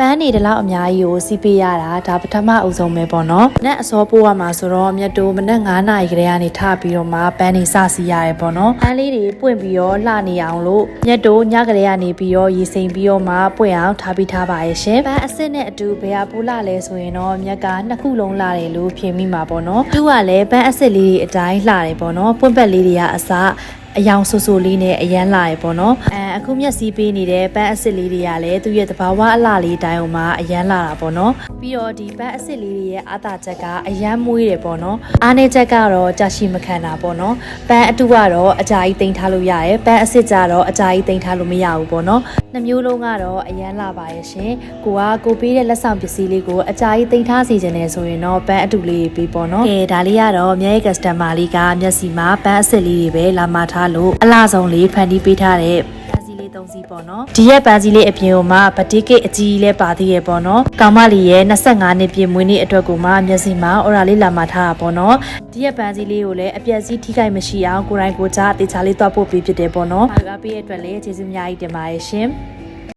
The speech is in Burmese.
ပန်းနေတလောက်အများကြီးကိုစီးပေးရတာဒါပထမအုပ်ဆုံးပဲပေါ့နော်။မနက်အစောပိုးရမှာဆိုတော့မြတ်တိုးမနက်9 နာရီခန့်ကနေထပြီးတော့မှပန်းနေစစီးရတယ်ပေါ့နော်။ပန်းလေးတွေပွင့်ပြီးတော့လှနေအောင်လို့မြတ်တိုးညကလေးကနေပြီးတော့ရေစိမ်ပြီးတော့မှပွင့်အောင်ထားပြီးထားပါရဲ့ရှင်။ပန်းအစ်စ်နဲ့အတူဘယ်ဟာပိုးလှလဲဆိုရင်တော့မြက်ကနှစ်ခုလုံးလှတယ်လို့ဖြေမိမှာပေါ့နော်။သူကလည်းပန်းအစ်စ်လေးတွေအတိုင်းလှတယ်ပေါ့နော်။ပွင့်ပတ်လေးတွေကအစအယောင်ဆူဆူလေးနဲ့အရန်လာရပေါ့နော်အခုမျက်စိပေးနေတဲ့ပန်းအစ်စ်လေးတွေကလည်းသူ့ရဲ့သဘာဝအလှလေးတိုင်းအောင်မှာအရန်လာတာပေါ့နော်ပြီးတော့ဒီပန်းအစ်စ်လေးတွေရဲ့အာသာချက်ကအရန်မွေးတယ်ပေါ့နော်အားနည်းချက်ကတော့ကြာရှည်မခံတာပေါ့နော်ပန်းအတူကတော့အကြာကြီးတင်ထားလို့ရတယ်ပန်းအစ်စ်ကြတော့အကြာကြီးတင်ထားလို့မရဘူးပေါ့နော်နှမျိုးလုံးကတော့အရန်လာပါရဲ့ရှင်ကိုပေးတဲ့လက်ဆောင်ပစ္စည်းလေးကိုအကြာကြီးတင်ထားစီခြင်းနဲ့ဆိုရင်တော့ပန်းအတူလေးပေးပေါ့နော်ဒါလေးကတော့အများကြီး customer လေးကမျက်စိမှာပန်းအစ်စ်လေးတွေပဲလာမှာထားလို့အလားဆုံးလေးဖန်တီးပေးထားတဲ့ပန်းစီလေး3စီးပေါ့နော်ဒီရက်ပန်းစီလေးအပြင်ကိုမှဗတိကိတ်အကြီးလေးပါသေးရပေါ့နော်ကောင်မလေးရဲ့25နှစ်ပြည့်မွေးနေ့အတွက်ကိုမှမျက်စိမှာအော်ရာလေးလာမှာထားတာပေါ့နော်ဒီရက်ပန်းစီလေးကိုလည်းအပြက်စီးထိခိုက်မရှိအောင်ကိုယ်တိုင်ကိုယ်ကြားအသေးချာလေးတွားပို့ပေးဖြစ်တယ်ပေါ့နော်အားပေးရတဲ့အတွက်လည်းကျေးဇူးအများကြီးတင်ပါတယ်ရှင်